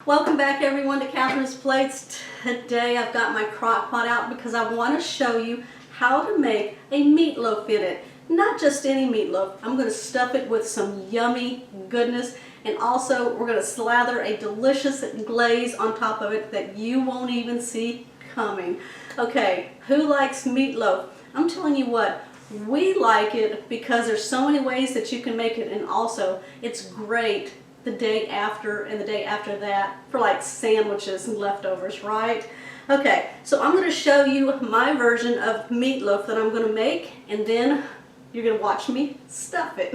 Welcome back everyone to Catherine's Plates. Today I've got my crock pot out because I want to show you how to make a meatloaf in it. Not just any meatloaf. I'm going to stuff it with some yummy goodness, and also we're going to slather a delicious glaze on top of it that you won't even see coming. Okay, who likes meatloaf? I'm telling you what, we like it because there's so many ways that you can make it, and also it's great the day after and the day after that for like sandwiches and leftovers, right? Okay, so I'm going to show you my version of meatloaf that I'm going to make, and then you're going to watch me stuff it.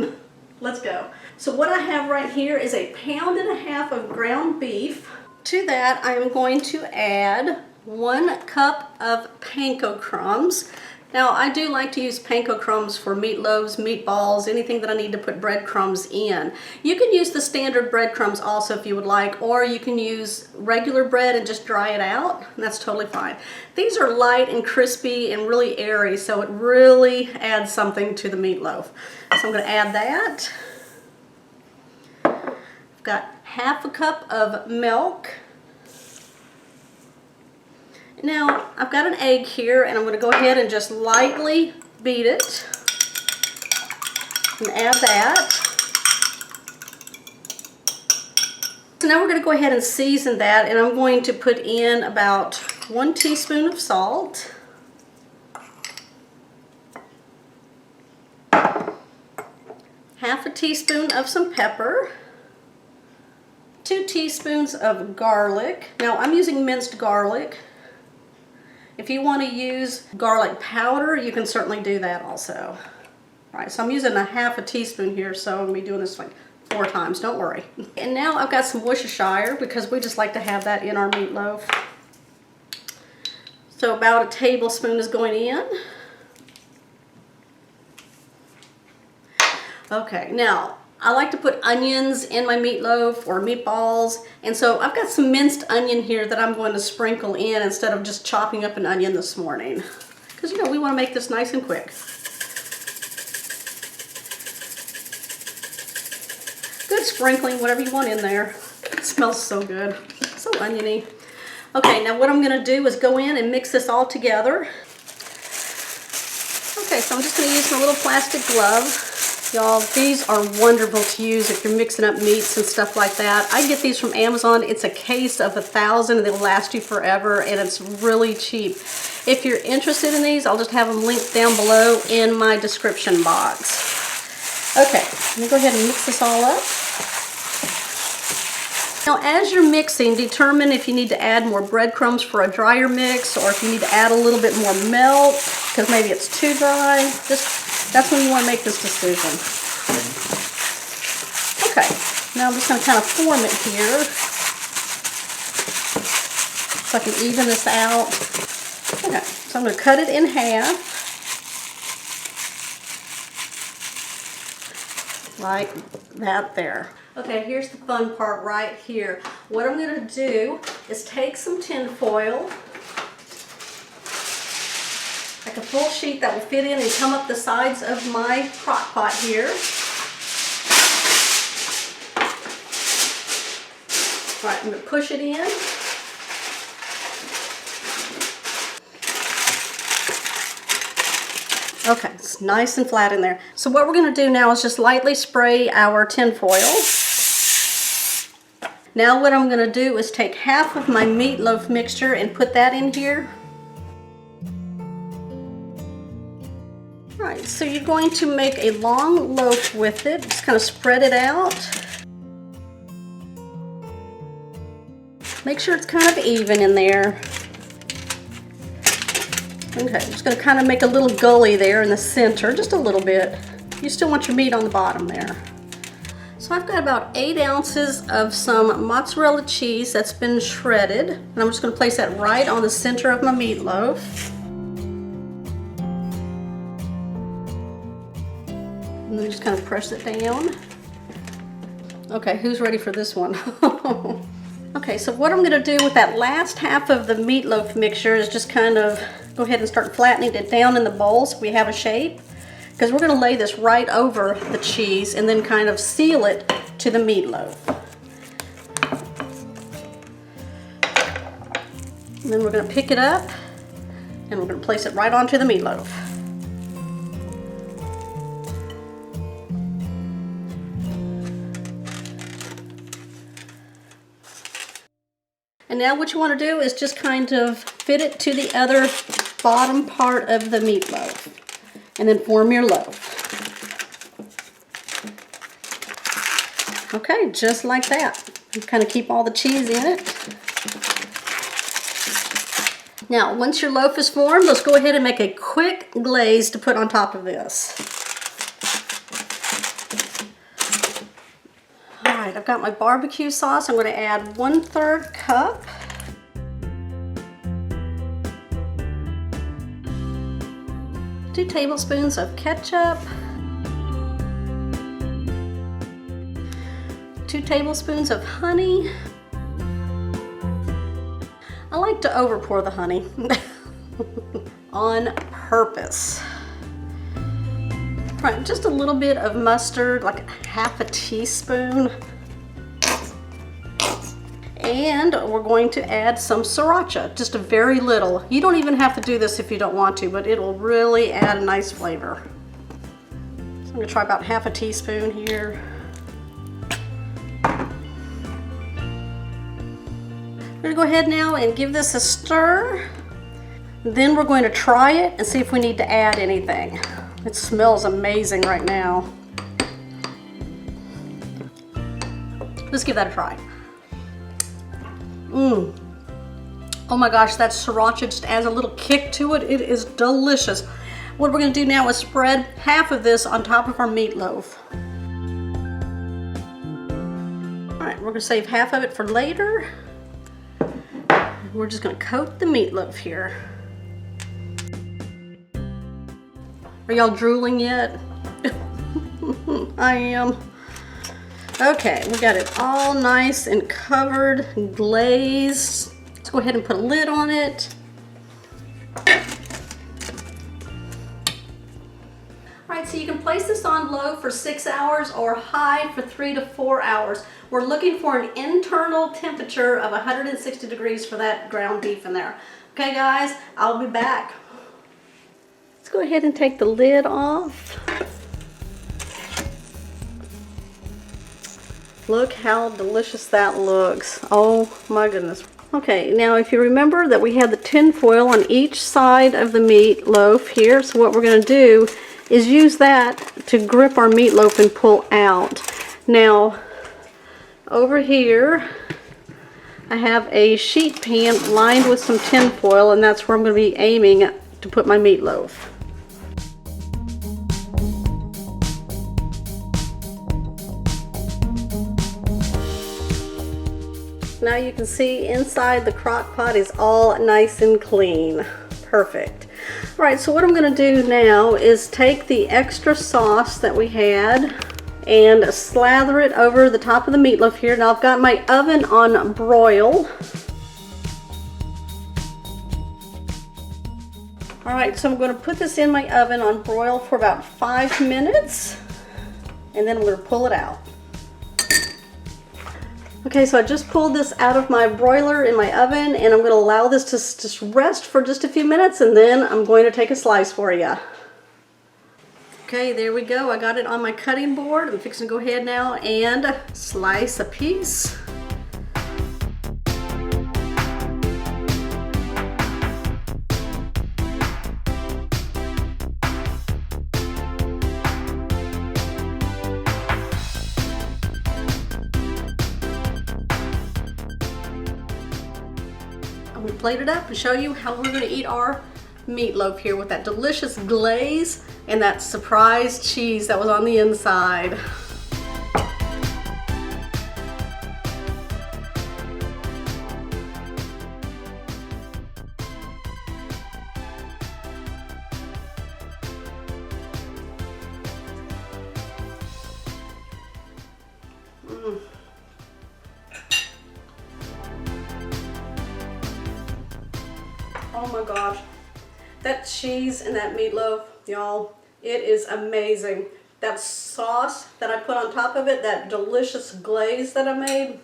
Let's go. So what I have right here is 1.5 pounds of ground beef. To that I am going to add 1 cup of panko crumbs. Now I do like to use panko crumbs for meatloaves, meatballs, anything that I need to put breadcrumbs in. You can use the standard breadcrumbs also if you would like, or you can use regular bread and just dry it out, and that's totally fine. These are light and crispy and really airy, so it really adds something to the meatloaf. So I'm going to add that. I've got 1/2 cup of milk. Now, I've got an egg here, and I'm going to go ahead and just lightly beat it and add that. So now we're going to go ahead and season that, and I'm going to put in about 1 teaspoon of salt, half a teaspoon of some pepper, 2 teaspoons of garlic. Now, I'm using minced garlic. If you want to use garlic powder, you can certainly do that also. All right, so I'm using 1/2 teaspoon here, so I'm going to be doing this like 4 times, don't worry. And now I've got some Worcestershire because we just like to have that in our meatloaf. So about 1 tablespoon is going in. Okay, now I like to put onions in my meatloaf or meatballs, and so I've got some minced onion here that I'm going to sprinkle in instead of just chopping up an onion this morning. Because, you know, we want to make this nice and quick. Good sprinkling, whatever you want in there. It smells so good. So oniony. Okay, now what I'm going to do is go in and mix this all together. Okay, so I'm just going to use my little plastic glove. Y'all, these are wonderful to use if you're mixing up meats and stuff like that. I get these from Amazon. It's a case of 1,000 and they'll last you forever, and it's really cheap. If you're interested in these, I'll just have them linked down below in my description box. Okay, let me go ahead and mix this all up. Now, as you're mixing, determine if you need to add more breadcrumbs for a drier mix, or if you need to add a little bit more milk because maybe it's too dry. That's when you want to make this decision. Okay, now I'm just going to kind of form it here so I can even this out. Okay, so I'm going to cut it in half, like that there. Okay, here's the fun part right here. What I'm going to do is take some tin foil, like a full sheet that will fit in and come up the sides of my crock pot here. All right, I'm going to push it in. Okay, it's nice and flat in there. So what we're going to do now is just lightly spray our tin foil. Now what I'm going to do is take half of my meatloaf mixture and put that in here. Alright, so you're going to make a long loaf with it. Just kind of spread it out. Make sure it's kind of even in there. Okay, I'm just going to kind of make a little gully there in the center, just a little bit. You still want your meat on the bottom there. So I've got about 8 ounces of some mozzarella cheese that's been shredded, and I'm just going to place that right on the center of my meatloaf. And then just kind of press it down. Okay, who's ready for this one? Okay, so what I'm going to do with that last half of the meatloaf mixture is just kind of go ahead and start flattening it down in the bowl so we have a shape. Because we're going to lay this right over the cheese and then kind of seal it to the meatloaf. And then we're going to pick it up and we're going to place it right onto the meatloaf. And now what you want to do is just kind of fit it to the other bottom part of the meatloaf and then form your loaf. Okay, just like that. You kind of keep all the cheese in it. Now, once your loaf is formed, let's go ahead and make a quick glaze to put on top of this. All right, I've got my barbecue sauce. I'm going to add 1/3 cup. Two tablespoons of ketchup. 2 tablespoons of honey. I like to over pour the honey on purpose. Right, just a little bit of mustard, like 1/2 teaspoon. And we're going to add some sriracha, just a very little. You don't even have to do this if you don't want to, but it'll really add a nice flavor. So I'm gonna try about 1/2 teaspoon here. We're gonna go ahead now and give this a stir. Then we're going to try it and see if we need to add anything. It smells amazing right now. Let's give that a try. Oh my gosh, that sriracha just adds a little kick to it. It is delicious. What we're gonna do now is spread half of this on top of our meatloaf. All right, we're gonna save half of it for later. We're just gonna coat the meatloaf here. Are y'all drooling yet? I am. Okay, we got it all nice and covered, glazed. Let's go ahead and put a lid on it. All right, so you can place this on low for 6 hours or high for 3 to 4 hours. We're looking for an internal temperature of 160 degrees for that ground beef in there. Okay guys, I'll be back. Let's go ahead and take the lid off. Look how delicious that looks. Oh my goodness. Okay, now if you remember that we had the tin foil on each side of the meatloaf here, so what we're going to do is use that to grip our meatloaf and pull out. Now, over here, I have a sheet pan lined with some tin foil, and that's where I'm going to be aiming to put my meatloaf. Now you can see inside the crock pot is all nice and clean. Perfect. All right, so what I'm going to do now is take the extra sauce that we had and slather it over the top of the meatloaf here. Now I've got my oven on broil. All right, so I'm going to put this in my oven on broil for about 5 minutes, and then I'm going to pull it out. Okay, so I just pulled this out of my broiler in my oven, and I'm going to allow this to just rest for just a few minutes, and then I'm going to take a slice for you. Okay, there we go. I got it on my cutting board. I'm fixing to go ahead now and slice a piece. I'm going to plate it up and show you how we're going to eat our meatloaf here with that delicious glaze and that surprise cheese that was on the inside. Oh my gosh, that cheese and that meatloaf, y'all, it is amazing. That sauce that I put on top of it, that delicious glaze that I made,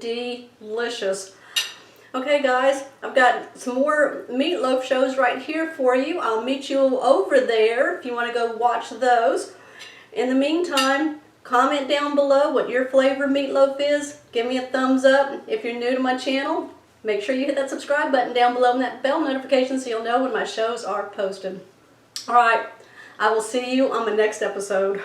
delicious. Okay guys, I've got some more meatloaf shows right here for you. I'll meet you over there if you want to go watch those. In the meantime, comment down below what your flavor meatloaf is. Give me a thumbs up. If you're new to my channel, make sure you hit that subscribe button down below and that bell notification so you'll know when my shows are posted. Alright, I will see you on the next episode.